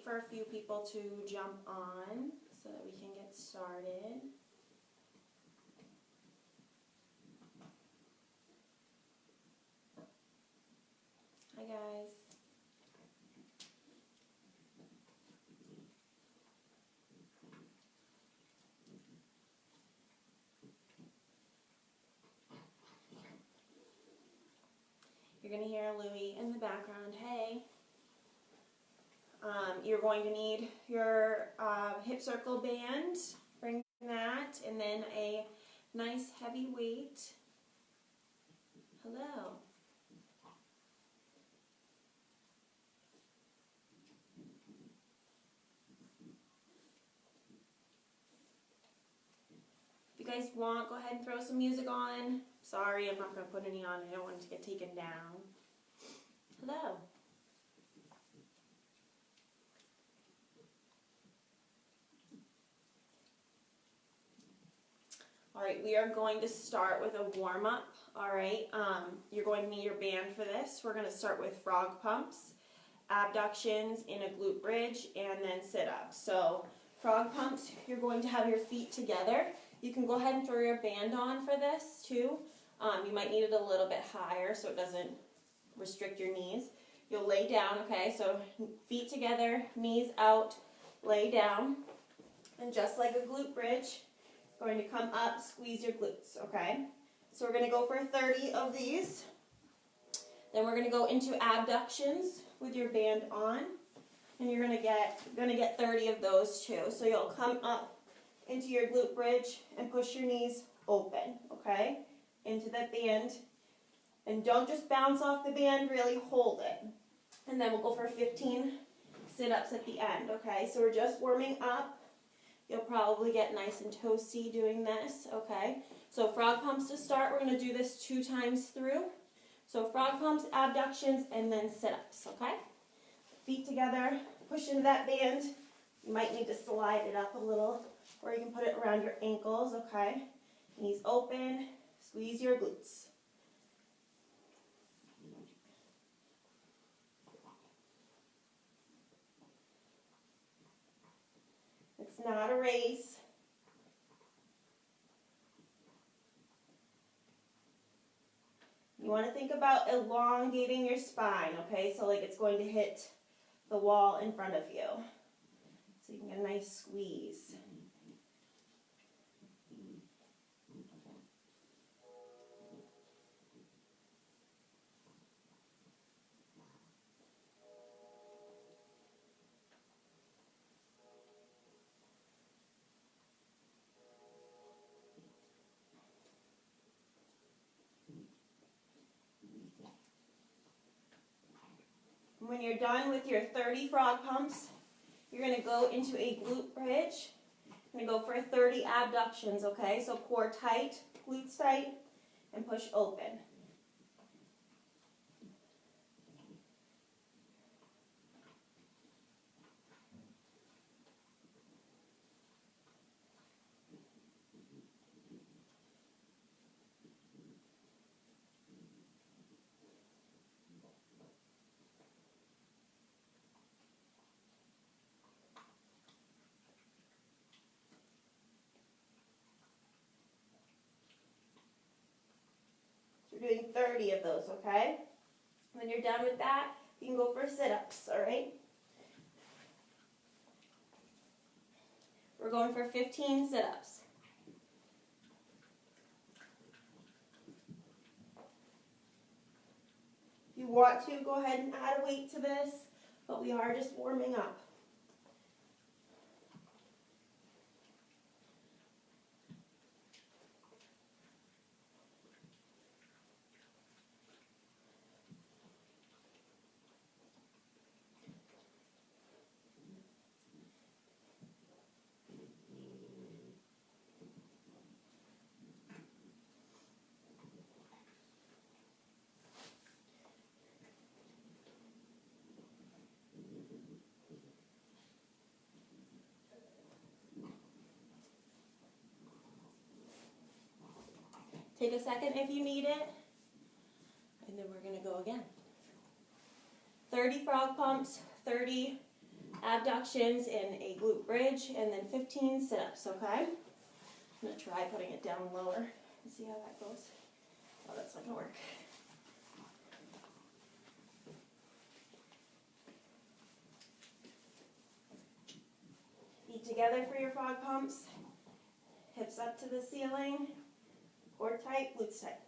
for a few people to jump on so that we can get started. Hi guys. You're going to hear Louie in the background. Hey. You're going to need your hip circle band. Bring that, and then a nice heavy weight. Hello. If you guys want, go ahead and throw some music on. Sorry, I'm not going to put any on. I don't want it to get taken down. Hello. All right, we are going to start with a warm-up. All right, you're going to need your band for this. We're going to start with frog pumps, abductions in a glute bridge, and then sit-ups. So frog pumps, you're going to have your feet together. You can go ahead and throw your band on for this too. You might need it a little bit higher so it doesn't restrict your knees. You'll lay down, okay? So feet together, knees out, lay down. And just like a glute bridge, going to come up, squeeze your glutes, okay? So we're going to go for 30 of these. Then we're going to go into abductions with your band on. And you're going to get 30 of those too. So you'll come up into your glute bridge and push your knees open, okay? Into that band. And don't just bounce off the band, really hold it. And then we'll go for 15 sit-ups at the end, okay? So we're just warming up. You'll probably get nice and toasty doing this, okay? So frog pumps to start. We're going to do this 2 times through. So frog pumps, abductions, and then sit-ups, okay? Feet together, push into that band. You might need to slide it up a little, or you can put it around your ankles, okay? Knees open, squeeze your glutes. It's not a race. You want to think about elongating your spine, okay? So like it's going to hit the wall in front of you. So you can get a nice squeeze. When you're done with your 30 frog pumps, you're going to go into a glute bridge. You're going to go for 30 abductions, okay? So core tight, glutes tight, and push open. We're doing 30 of those, okay? When you're done with that, you can go for sit-ups, all right? We're going for 15 sit-ups. If you want to, go ahead and add a weight to this, but we are just warming up. Take a second if you need it, and then we're going to go again. 30 frog pumps, 30 abductions in a glute bridge, and then 15 sit-ups, okay? I'm going to try putting it down lower and see how that goes. Oh, that's not going to work. Feet together for your frog pumps. Hips up to the ceiling. Core tight, glutes tight.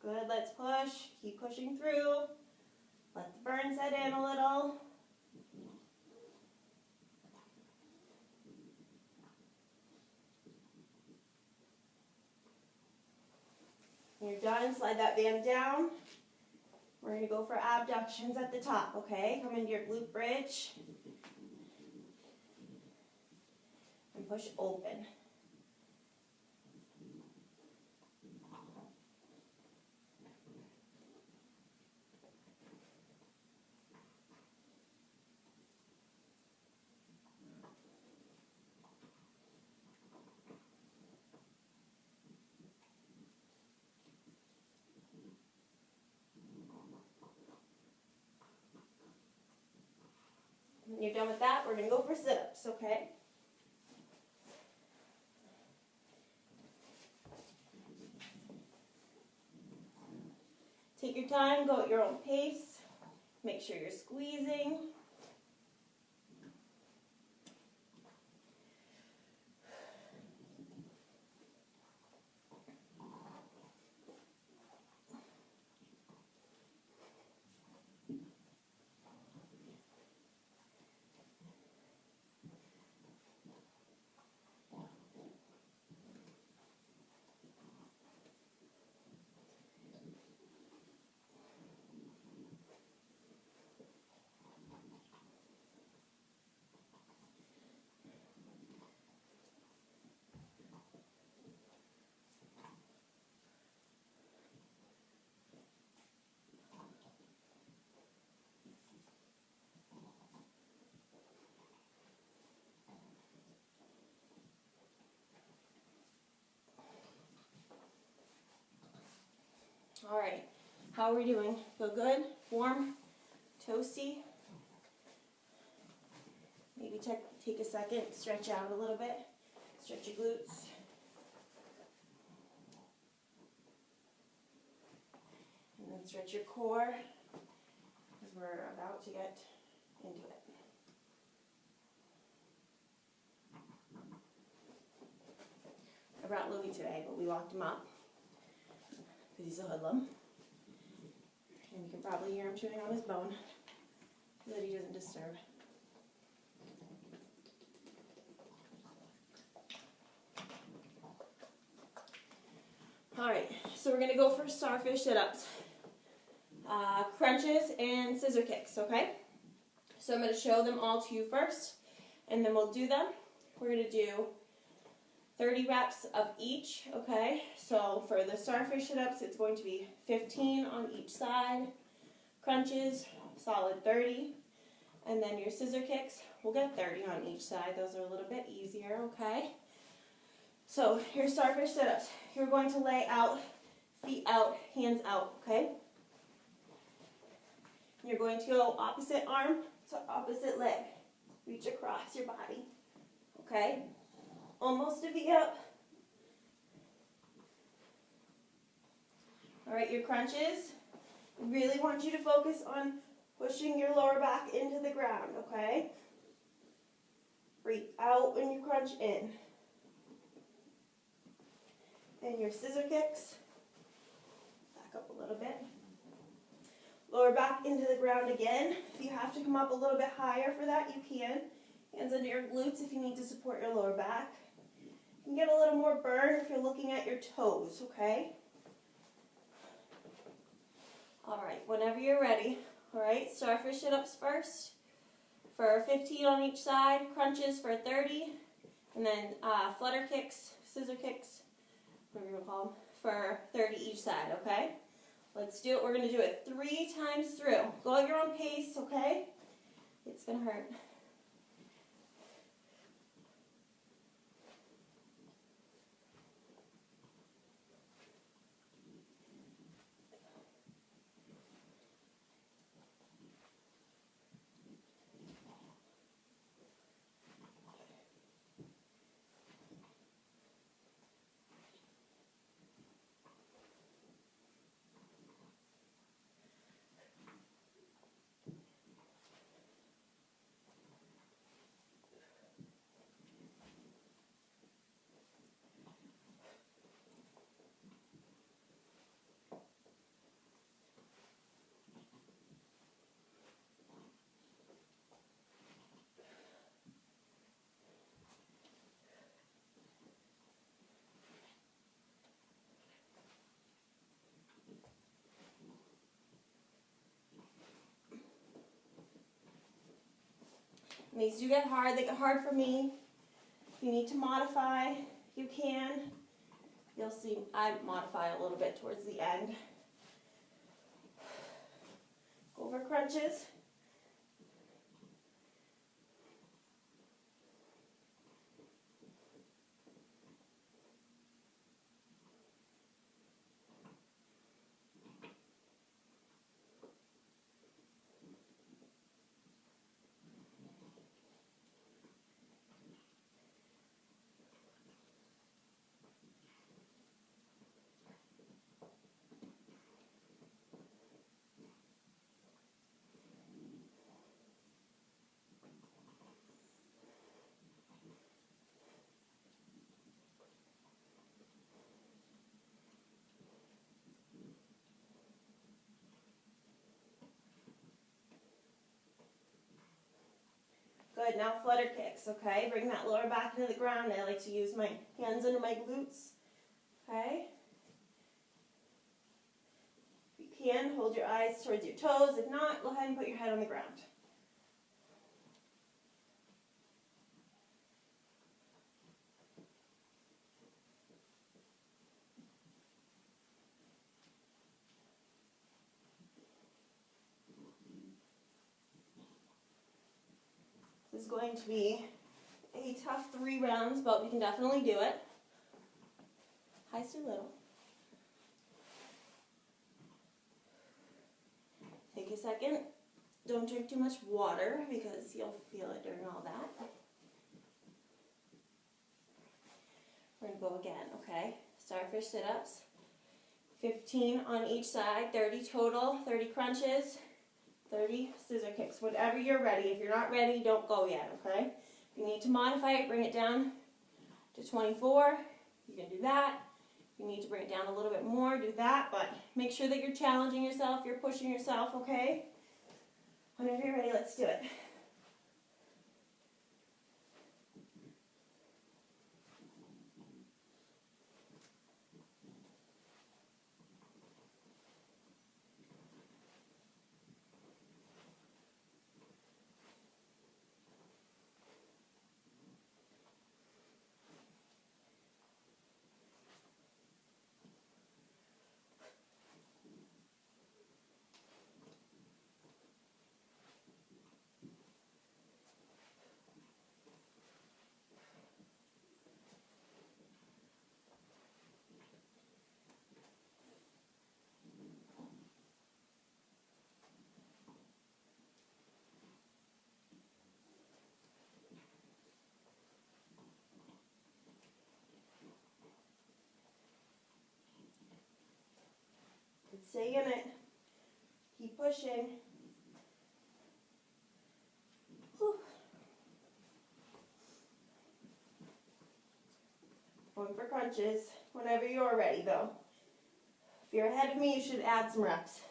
Good, let's push. Keep pushing through. Let the burn set in a little. When you're done, slide that band down. We're going to go for abductions at the top, okay? Come into your glute bridge. And push open. When you're done with that, we're going to go for sit-ups, okay? Take your time, go at your own pace. Make sure you're squeezing. All right, how are we doing? Feel good? Warm? Toasty? Maybe take a second, stretch out a little bit. Stretch your glutes. And then stretch your core, because we're about to get into it. I brought Louie today, but we locked him up because he's a hoodlum. And you can probably hear him chewing on his bone so that he doesn't disturb. Alright, so we're going to go for starfish sit-ups. Crunches and scissor kicks, okay? So I'm going to show them all to you first, and then we'll do them. We're going to do 30 reps of each, okay? So for the starfish sit-ups, it's going to be 15 on each side. Crunches, solid 30. And then your scissor kicks, we'll get 30 on each side. Those are a little bit easier, okay? So your starfish sit-ups, you're going to lay out, feet out, hands out, okay? You're going to go opposite arm to opposite leg. Reach across your body, okay? Almost a V up. All right, your crunches. Really want you to focus on pushing your lower back into the ground, okay? Breathe out when you crunch in. And your scissor kicks. Back up a little bit. Lower back into the ground again. If you have to come up a little bit higher for that, you can. Hands under your glutes if you need to support your lower back. You can get a little more burn if you're looking at your toes, okay? All right, whenever you're ready, All right, starfish sit-ups first for 15 on each side, crunches for 30, and then flutter kicks, scissor kicks, whatever you want to call them, for 30 each side, okay? Let's do it. We're going to do it 3 times through. Go at your own pace, okay? It's going to hurt. These do get hard. They get hard for me. If you need to modify, you can. You'll see I modify a little bit towards the end. Over crunches. Good, now flutter kicks, okay? Bring that lower back into the ground. I like to use my hands under my glutes, okay? If you can, hold your eyes towards your toes. If not, go ahead and put your head on the ground. This is going to be a tough 3 rounds, but we can definitely do it. Highs to little. Take a second. Don't drink too much water because you'll feel it during all that. We're going to go again, okay? Starfish sit-ups. 15 on each side, 30 total, 30 crunches. 30 scissor kicks, whatever you're ready. If you're not ready, don't go yet, okay? If you need to modify it, bring it down to 24. You can do that. If you need to bring it down a little bit more, do that. But make sure that you're challenging yourself, you're pushing yourself, okay? Whenever you're ready, let's do it. Stay in it. Keep pushing. Whew. Going for crunches whenever you're ready, though. If you're ahead of me, you should add some reps.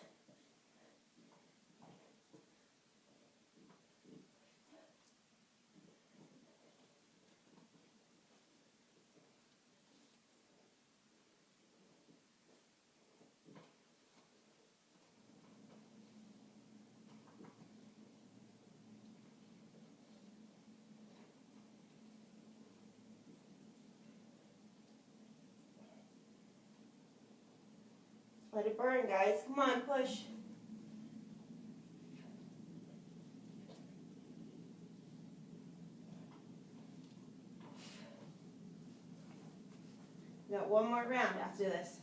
Let it burn, guys. Come on, push. We got one more round after this.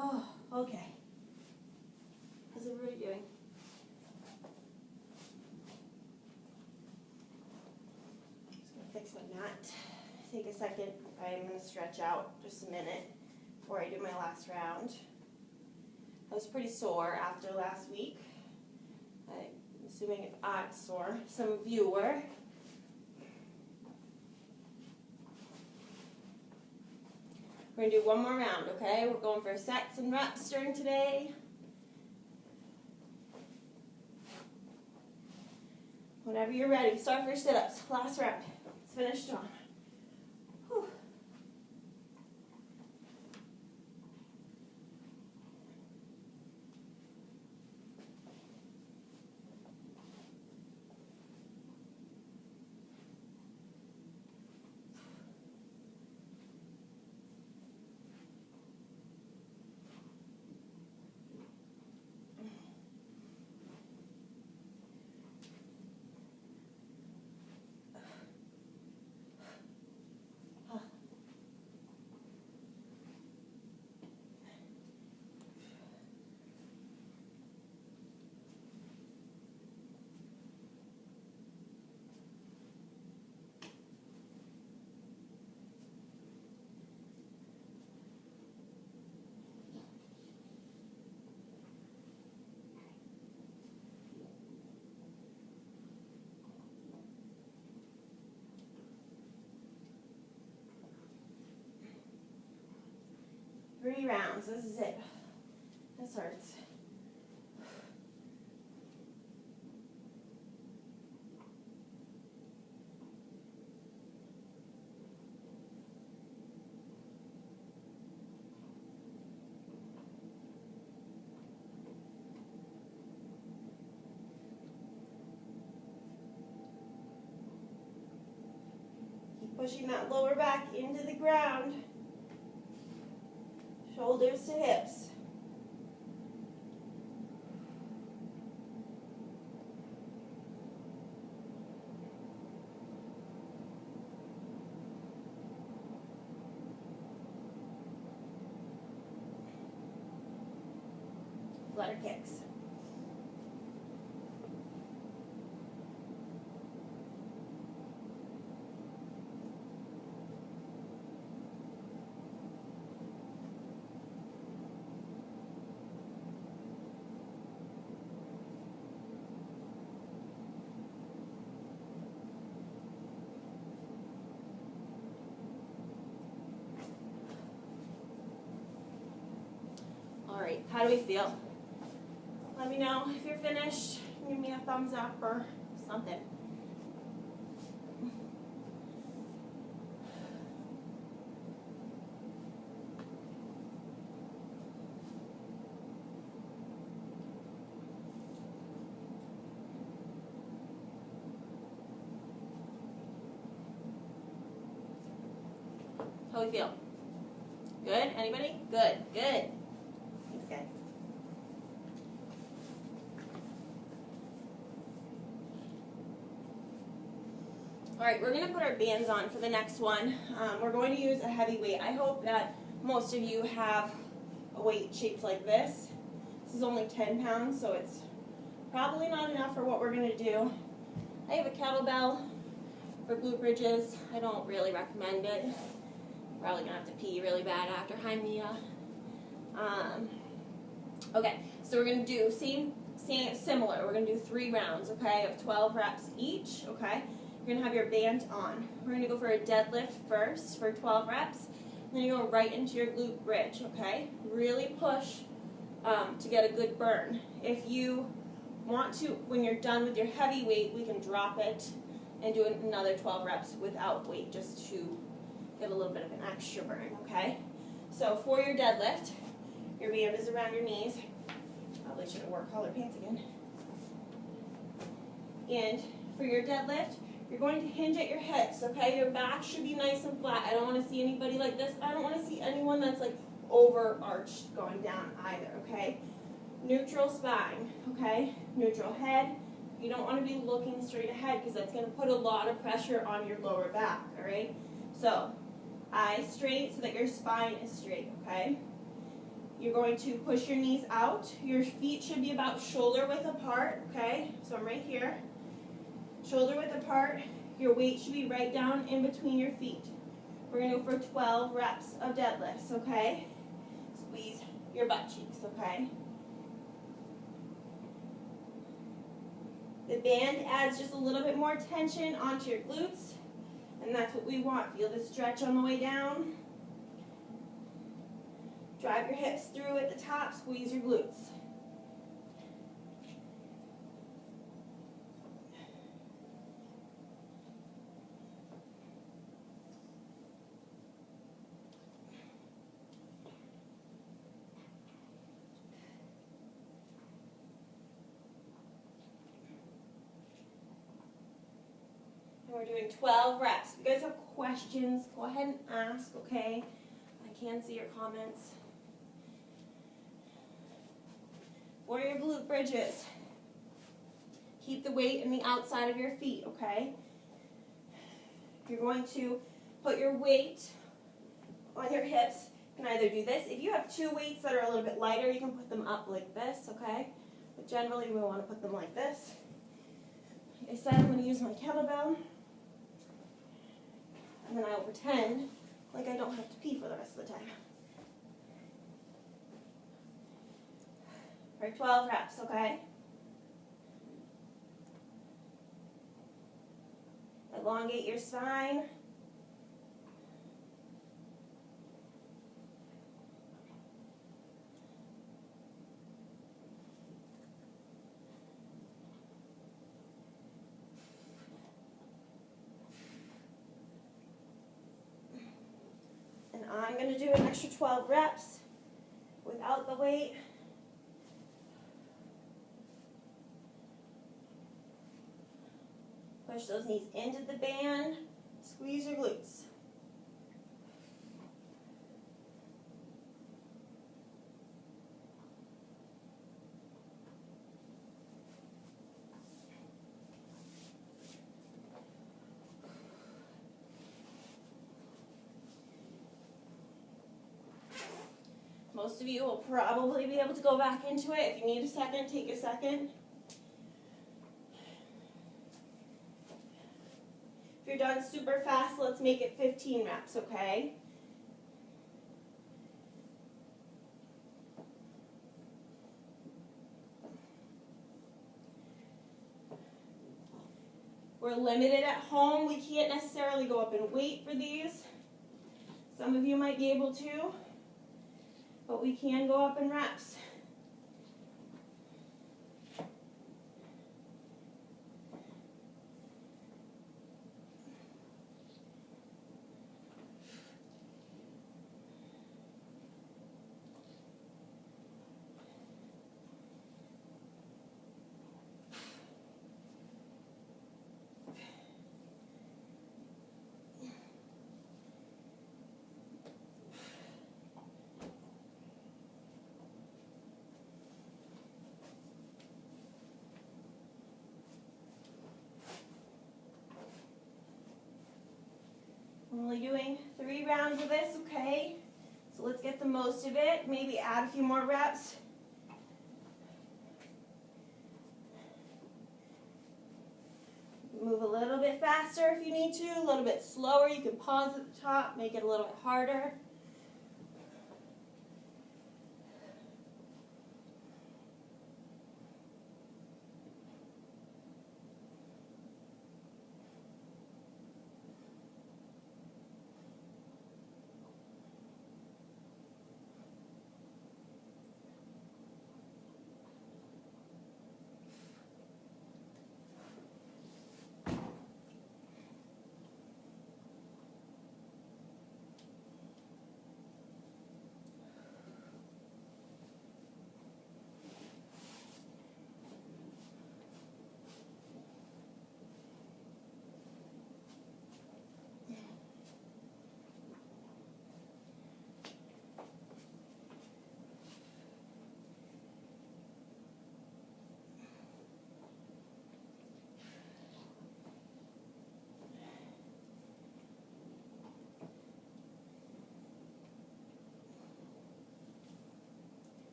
Oh, okay. How's everybody doing? Just gonna fix my mat. Take a second. I'm gonna stretch out just a minute before I do my last round. I was pretty sore after last week. I'm assuming if I'm sore, some of you were. We're going to do one more round, okay? We're going for sets and reps during today. Whenever you're ready, start for your sit-ups. Last round. Let's finish strong. Whew. Three rounds. This is it. This hurts. Keep pushing that lower back into the ground. Shoulders to hips. Flutter kicks. All right, how do we feel? Let me know if you're finished. Give me a thumbs up or something. How do we feel? Good? Anybody? Good. Good. Thanks, guys. All right, we're going to put our bands on for the next one. We're going to use a heavy weight. I hope that most of you have a weight shaped like this. This is only 10 pounds, so it's probably not enough for what we're going to do. I have a kettlebell for glute bridges. I don't really recommend it. Probably going to have to pee really bad after. Hi, Mia. Okay, so we're going to do similar. We're going to do 3 rounds, okay, of 12 reps each, okay? You're going to have your band on. We're going to go for a deadlift first for 12 reps. Then you go right into your glute bridge, okay? Really push to get a good burn. If you want to, when you're done with your heavy weight, we can drop it and do another 12 reps without weight, just to get a little bit of an extra burn, okay? So for your deadlift, your band is around your knees. Probably should have wore collar pants again. And for your deadlift, you're going to hinge at your hips, okay? Your back should be nice and flat. I don't want to see anybody like this. I don't want to see anyone that's like overarched going down either, okay? Neutral spine, okay? Neutral head. You don't want to be looking straight ahead because that's going to put a lot of pressure on your lower back, all right? So, eyes straight so that your spine is straight, okay? You're going to push your knees out. Your feet should be about shoulder width apart, okay? So I'm right here. Shoulder width apart. Your weight should be right down in between your feet. We're going to go for 12 reps of deadlifts, okay? Squeeze your butt cheeks, okay? The band adds just a little bit more tension onto your glutes, and that's what we want. Feel the stretch on the way down. Drive your hips through at the top, squeeze your glutes. And we're doing 12 reps. If you guys have questions, go ahead and ask, okay? I can see your comments. For your glute bridges, keep the weight in the outside of your feet, okay? You're going to put your weight on your hips. You can either do this. If you have two weights that are a little bit lighter, you can put them up like this, okay? But generally, we want to put them like this. Like I said, I'm going to use my kettlebell. And then I will pretend like I don't have to pee for the rest of the time. For 12 reps, okay? Elongate your spine. And I'm going to do an extra 12 reps without the weight. Push those knees into the band. Squeeze your glutes. Most of you will probably be able to go back into it. If you need a second, take a second. If you're done super fast, let's make it 15 reps, okay? We're limited at home. We can't necessarily go up in weight for these. Some of you might be able to, but we can go up in reps. I'm only doing 3 rounds of this, okay? So let's get the most of it. Maybe add a few more reps. Move a little bit faster if you need to, a little bit slower. You can pause at the top, make it a little bit harder.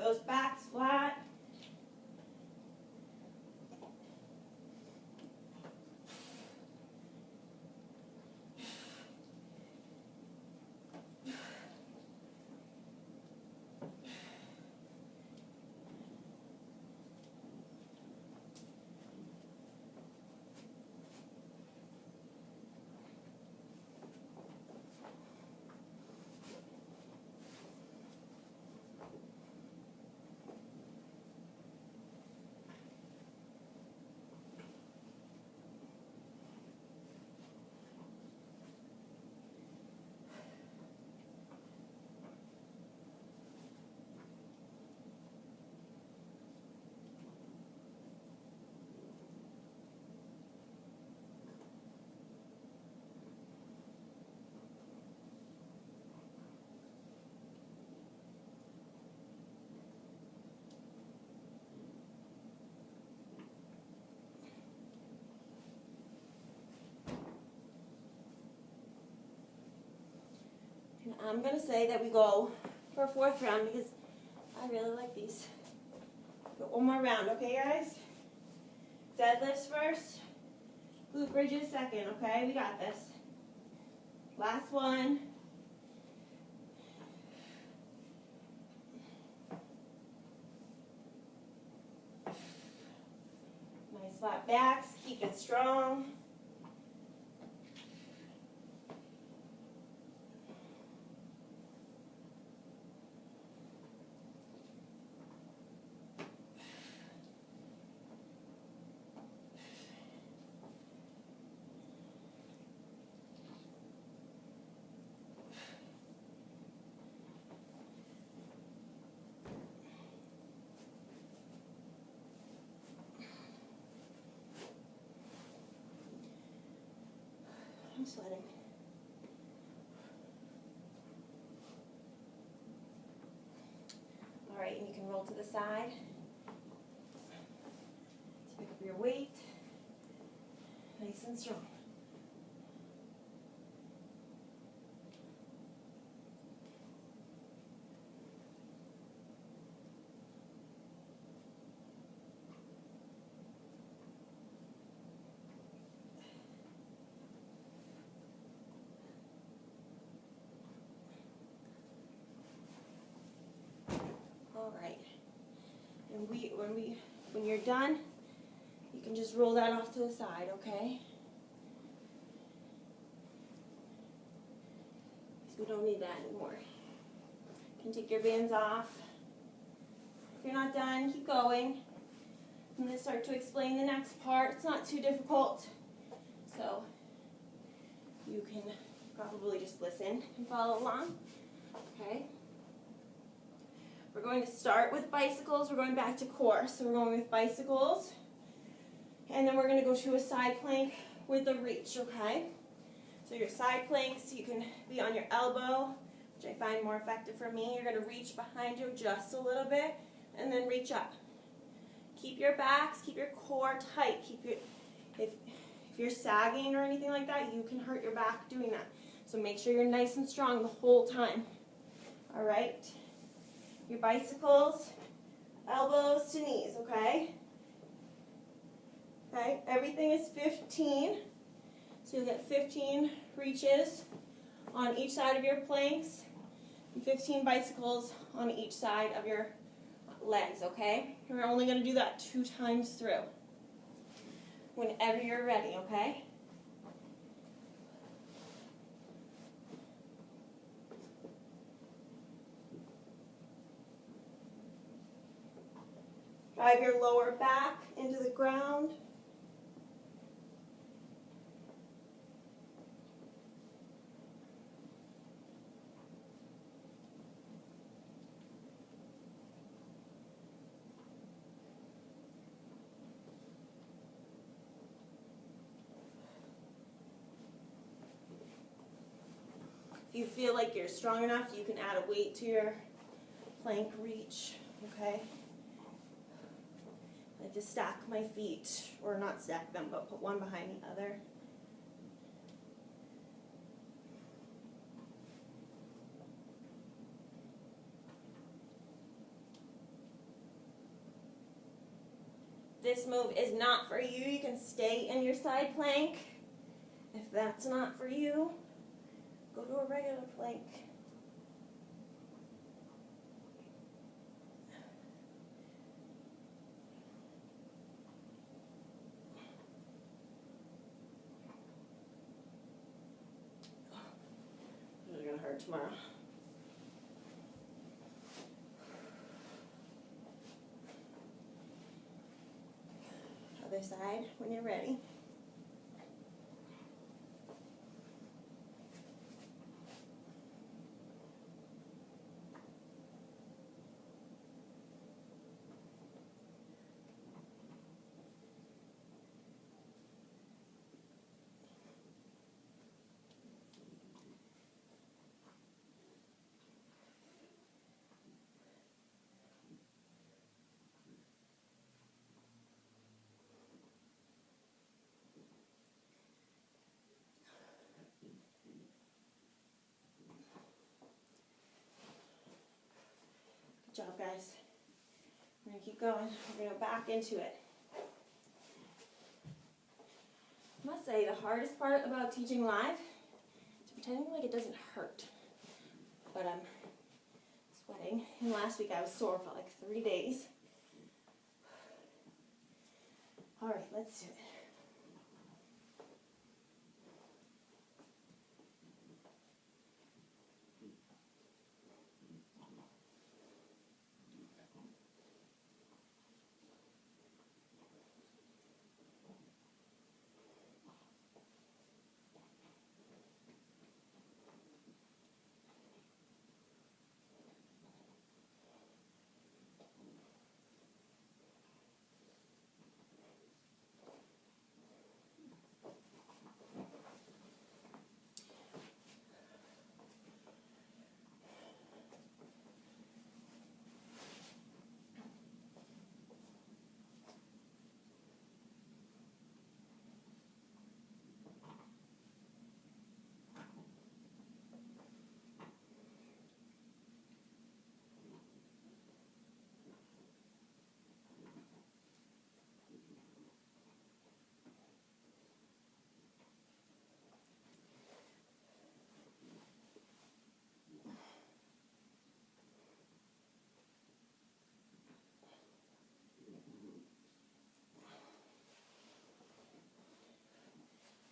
those backs flat. I'm going to say that we go for a fourth round because I really like these. Go one more round, okay, guys? Deadlifts first, glute bridges second, okay? We got this. Last one. Nice flat backs, keep it strong. I'm sweating. All right, and you can roll to the side to pick up your weight. Nice and strong. All right, and when you're done, you can just roll that off to the side, okay? Because we don't need that anymore. You can take your bands off. If you're not done, keep going. I'm going to start to explain the next part. It's not too difficult, so you can probably just listen and follow along, okay? We're going to start with bicycles. We're going back to core. So we're going with bicycles. And then we're going to go to a side plank with a reach, okay? So your side planks, you can be on your elbow, which I find more effective for me. You're going to reach behind you just a little bit and then reach up. Keep your backs, keep your core tight. If you're sagging or anything like that, you can hurt your back doing that. So make sure you're nice and strong the whole time. All right? Your bicycles, elbows to knees, okay? Okay, everything is 15. So you'll get 15 reaches on each side of your planks and 15 bicycles on each side of your legs, okay? We're only going to do that 2 times through. Whenever you're ready, okay? Drive your lower back into the ground. If you feel like you're strong enough, you can add a weight to your plank reach, okay? I like to stack my feet, or not stack them, but put one behind the other. this move is not for you, you can stay in your side plank. If that's not for you, go to a regular plank. This is gonna hurt tomorrow. Other side when you're ready. Good job, guys. We're going to keep going. We're going to go back into it. I must say, the hardest part about teaching live is pretending like it doesn't hurt. But I'm sweating. And last week I was sore for like 3 days. All right, let's do it.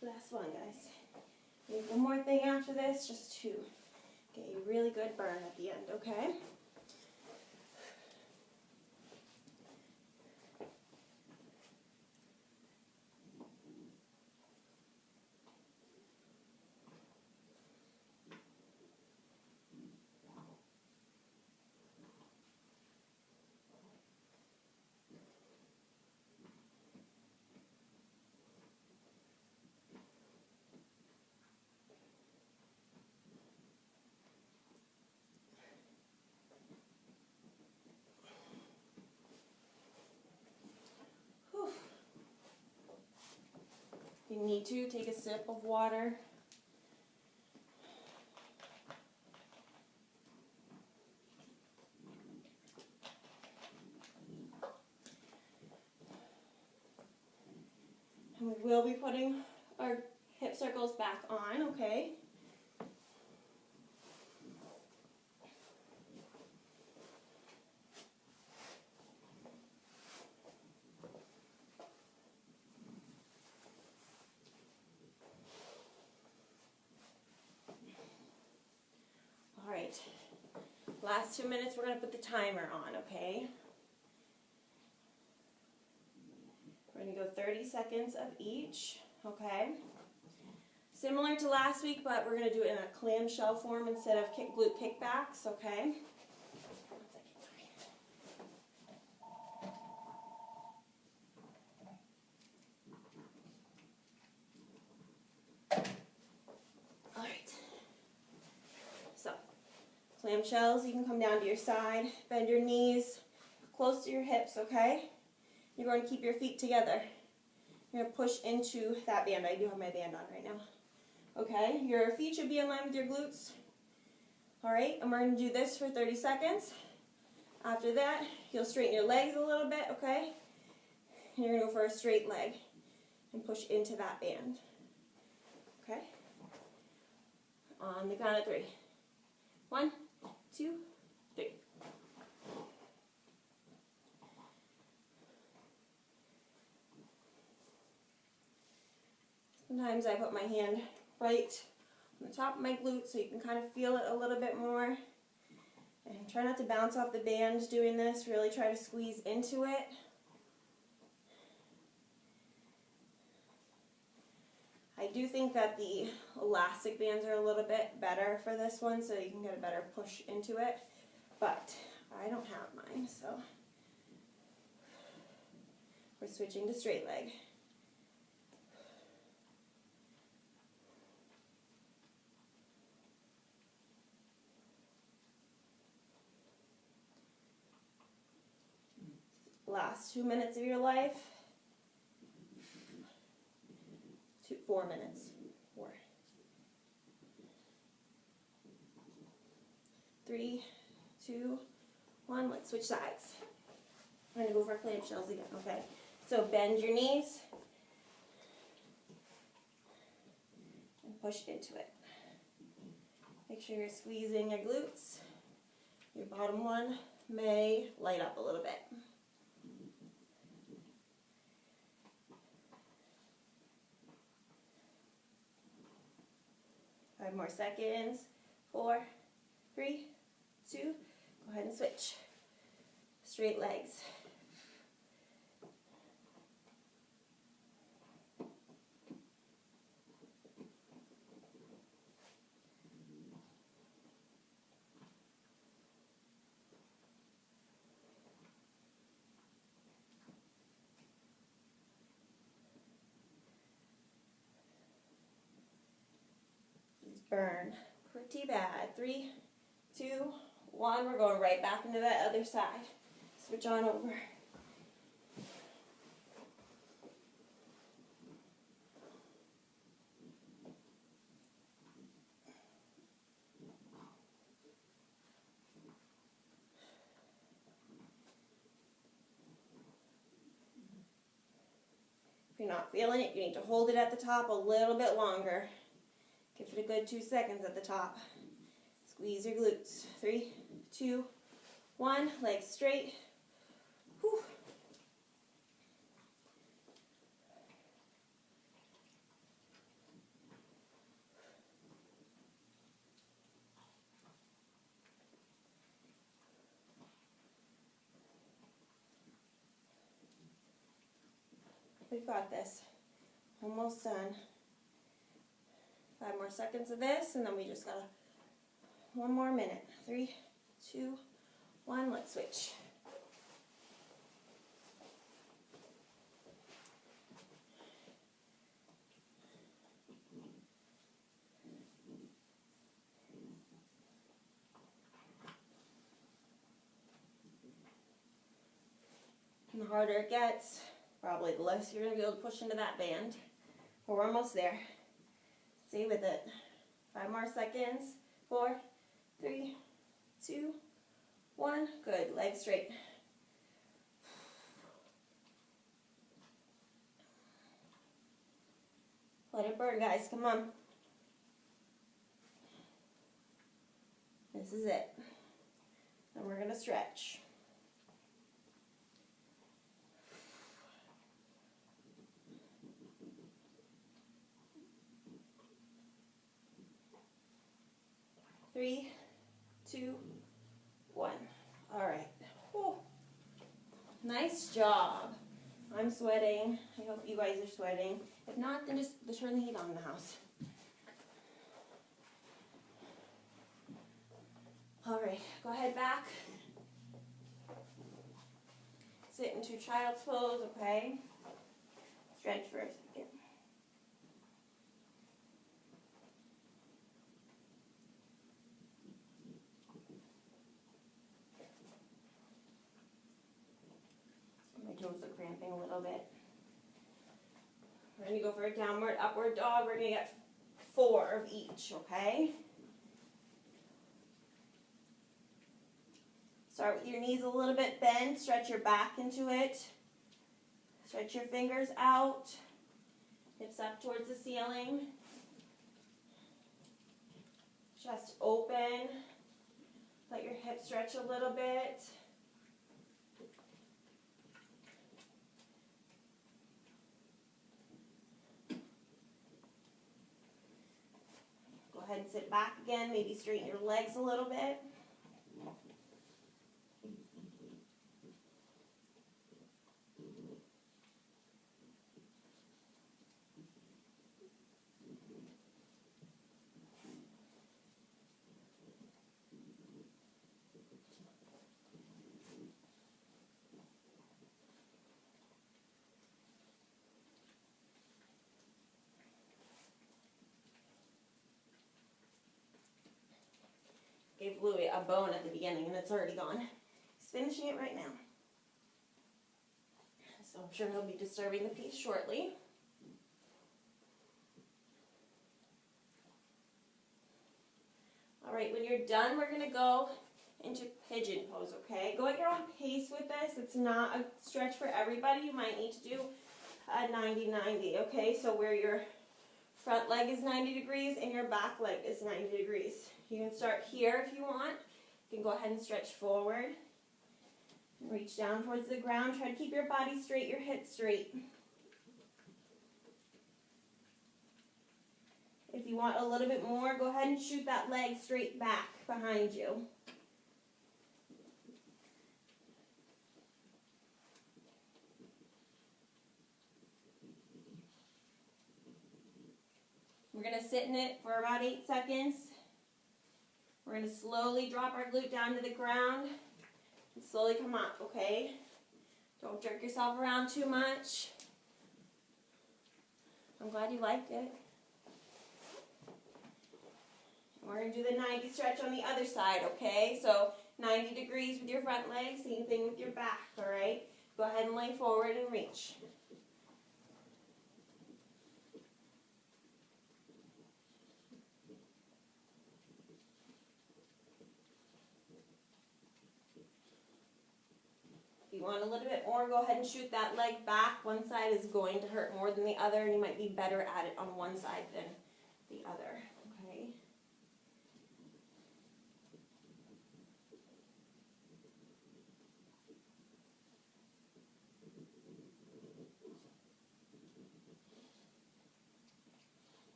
Last one, guys. Need one more thing after this, just to get you a really good burn at the end, okay? If you need to, take a sip of water. And we will be putting our hip circles back on, okay? All right, last 2 minutes, we're gonna put the timer on, okay? We're gonna go 30 seconds of each, okay? Similar to last week, but we're gonna do it in a clamshell form instead of glute kickbacks, okay? All right. So, clamshells, you can come down to your side, bend your knees close to your hips, okay? You're going to keep your feet together. You're going to push into that band. I do have my band on right now. Okay, your feet should be in line with your glutes. All right, and we're going to do this for 30 seconds. After that, you'll straighten your legs a little bit, okay? and you're going to go for a straight leg and push into that band. Okay? On the count of 3. 1, 2, 3. Sometimes I put my hand right on the top of my glute so you can kind of feel it a little bit more. And try not to bounce off the band doing this. Really try to squeeze into it. I do think that the elastic bands are a little bit better for this one, so you can get a better push into it. But I don't have mine, so we're switching to straight leg. Last 2 minutes of your life. 4 minutes. 4. 3, 2, 1. Let's switch sides. I'm going to go for clamshells again, okay? So bend your knees and push into it. Make sure you're squeezing your glutes. Your bottom one may light up a little bit. 5 more seconds. 4, 3, 2. Go ahead and switch. Straight legs. Burn pretty bad. 3, 2, 1. We're going right back into that other side. Switch on over. If you're not feeling it, you need to hold it at the top a little bit longer. Give it a good 2 seconds at the top. Squeeze your glutes. 3, 2, 1. Legs straight. Whew. We've got this. Almost done. 5 more seconds of this, and then we just got 1 more minute. 3, 2, 1. Let's switch. And the harder it gets, probably the less you're going to be able to push into that band. But we're almost there. Stay with it. 5 more seconds. 4, 3, 2, 1. Good. Legs straight. Let it burn, guys. Come on. This is it. And we're going to stretch. Three, 2, 1. All right. Whew. Nice job. I'm sweating. I hope you guys are sweating. If not, then just turn the heat on in the house. All right. Go ahead back. Sit into child's pose, okay? Stretch for a second. Toes are cramping a little bit. We're going to go for a downward, upward dog. We're going to get 4 of each, okay? Start with your knees a little bit bent. Stretch your back into it. Stretch your fingers out, hips up towards the ceiling. Chest open. Let your hips stretch a little bit. Go ahead and sit back again. Maybe straighten your legs a little bit. Gave Louie a bone at the beginning and it's already gone. He's finishing it right now. So I'm sure he'll be disturbing the peace shortly. All right, when you're done, we're going to go into pigeon pose, okay? Go at your own pace with this. It's not a stretch for everybody. You might need to do a 90-90, okay? So where your front leg is 90 degrees and your back leg is 90 degrees. You can start here if you want. You can go ahead and stretch forward. Reach down towards the ground. Try to keep your body straight, your hips straight. If you want a little bit more, go ahead and shoot that leg straight back behind you. We're going to sit in it for about 8 seconds. We're going to slowly drop our glute down to the ground and slowly come up, okay? Don't jerk yourself around too much. I'm glad you liked it. We're going to do the 90 stretch on the other side, okay? So 90 degrees with your front leg, same thing with your back, all right? Go ahead and lay forward and reach. If you want a little bit more, go ahead and shoot that leg back. One side is going to hurt more than the other, and you might be better at it on one side than the other, okay?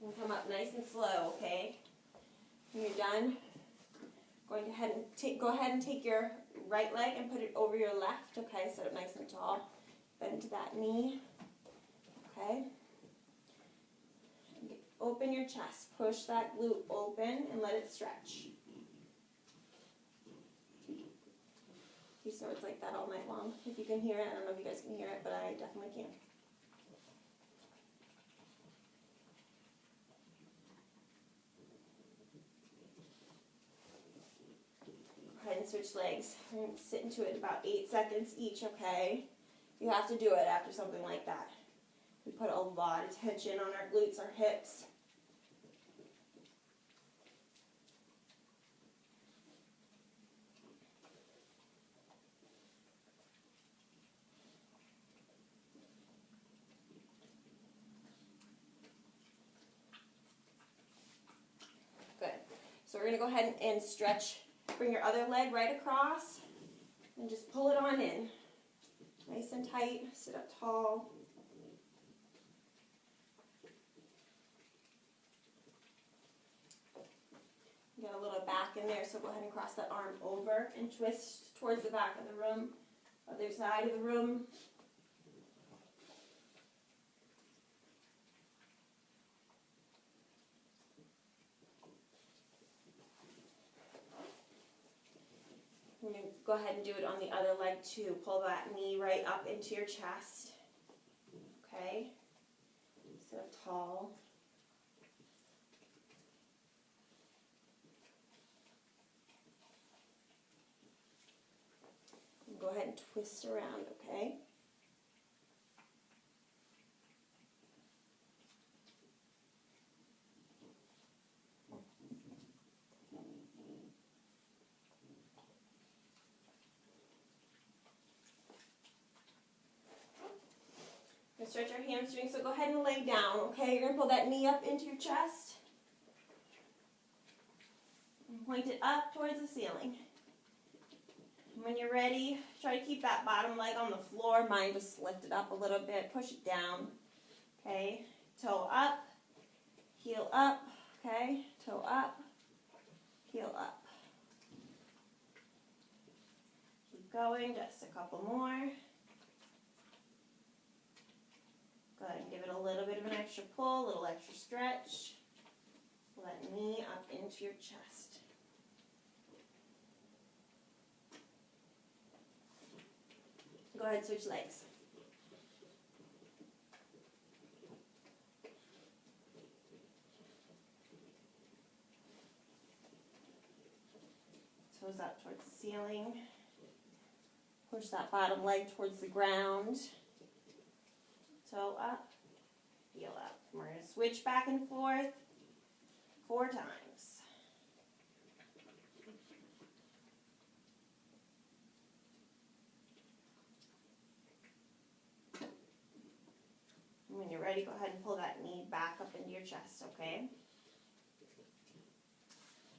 And come up nice and slow, okay? When you're done, go ahead and take your right leg and put it over your left, okay? Sit up nice and tall. Bend to that knee, okay? And open your chest. Push that glute open and let it stretch. He snorts like that all night long. If you can hear it, I don't know if you guys can hear it, but I definitely can. And switch legs. We're going to sit into it about 8 seconds each, okay? You have to do it after something like that. We put a lot of tension on our glutes, our hips. Good. So we're going to go ahead and stretch. Bring your other leg right across and just pull it on in. Nice and tight. Sit up tall. You got a little back in there, so go ahead and cross that arm over and twist towards the back of the room, other side of the room. We're going to go ahead and do it on the other leg too. Pull that knee right up into your chest. Okay? Sit up tall. And go ahead and twist around, okay? stretch our hamstrings, so go ahead and lay down, okay? You're going to pull that knee up into your chest. And point it up towards the ceiling. And when you're ready, try to keep that bottom leg on the floor. Mine just lift it up a little bit. Push it down. Okay? Toe up. Heel up. Okay? Toe up. Heel up. Keep going. Just a couple more. Go ahead and give it a little bit of an extra pull, a little extra stretch. Pull that knee up into your chest. Go ahead, switch legs. Toes up towards the ceiling. Push that bottom leg towards the ground. Toe up, heel up. We're going to switch back and forth 4 times. And when you're ready, go ahead and pull that knee back up into your chest, okay?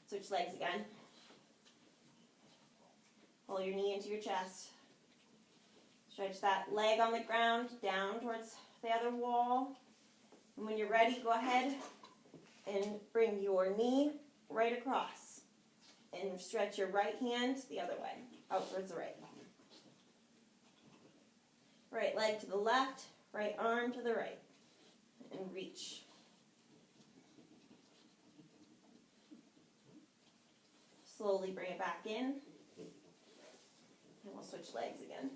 Switch legs again. Pull your knee into your chest. Stretch that leg on the ground down towards the other wall. And when you're ready, go ahead and bring your knee right across. And stretch your right hand the other way, out towards the right. Right leg to the left, right arm to the right. And reach. Slowly bring it back in. And we'll switch legs again.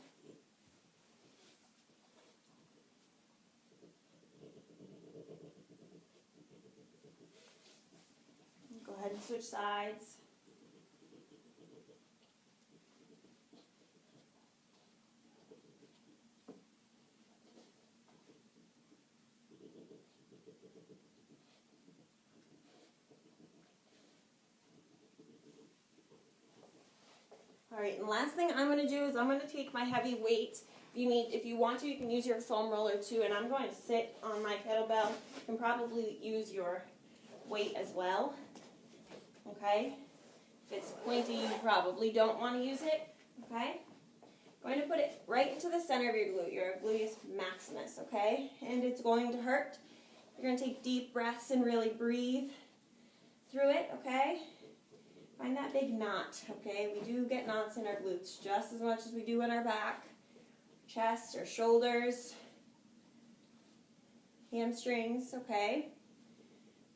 Go ahead and switch sides. All right, and the last thing I'm going to do is I'm going to take my heavy weight. If you want to, you can use your foam roller too, and I'm going to sit on my kettlebell. You can probably use your weight as well. Okay? If it's pointy, you probably don't want to use it. Okay? Going to put it right into the center of your glute, your gluteus maximus, okay? And it's going to hurt. You're going to take deep breaths and really breathe through it, okay? Find that big knot, okay? We do get knots in our glutes just as much as we do in our back, chest, or shoulders, hamstrings, okay?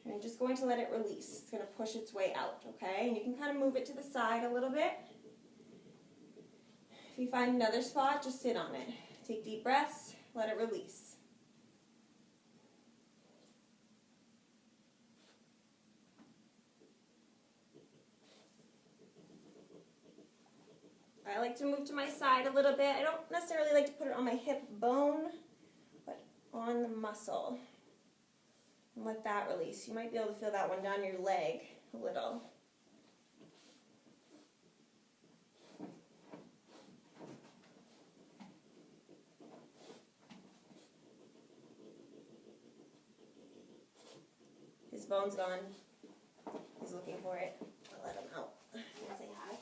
And I'm just going to let it release. It's going to push its way out, okay? And you can kind of move it to the side a little bit. If you find another spot, just sit on it. Take deep breaths, let it release. I like to move to my side a little bit. I don't necessarily like to put it on my hip bone, but on the muscle. And let that release. You might be able to feel that one down your leg a little. His bone's gone. He's looking for it. I'll let him out. Say hi.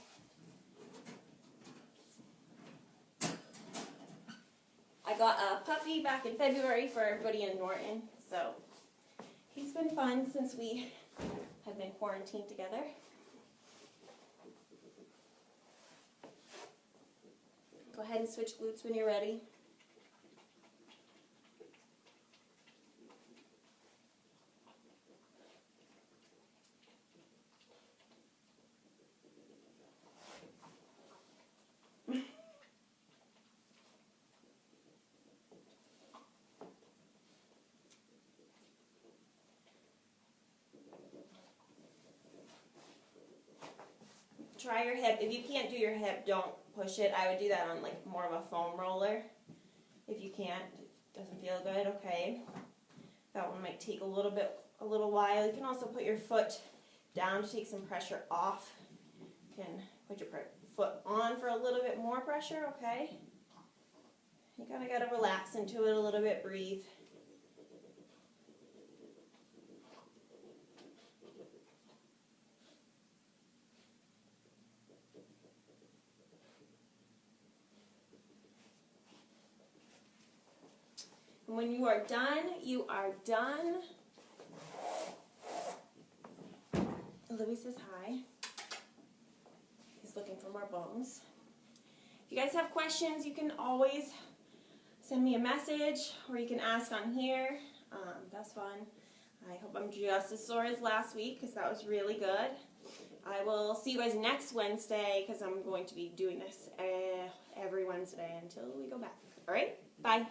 I got a puppy back in February for everybody in Norton, so he's been fun since we have been quarantined together. Go ahead and switch glutes when you're ready. Try your hip. If you can't do your hip, don't push it. I would do that on like more of a foam roller. If you can't, it doesn't feel good, okay. That one might take a little while. You can also put your foot down to take some pressure off. You can put your foot on for a little bit more pressure, okay. You kind of got to relax into it a little bit, breathe. And when you are done, you are done. Louis says hi. He's looking for more bones. If you guys have questions, you can always send me a message or you can ask on here. That's fun. I hope I'm just as sore as last week because that was really good. I will see you guys next Wednesday because I'm going to be doing this every Wednesday until we go back. All right? Bye.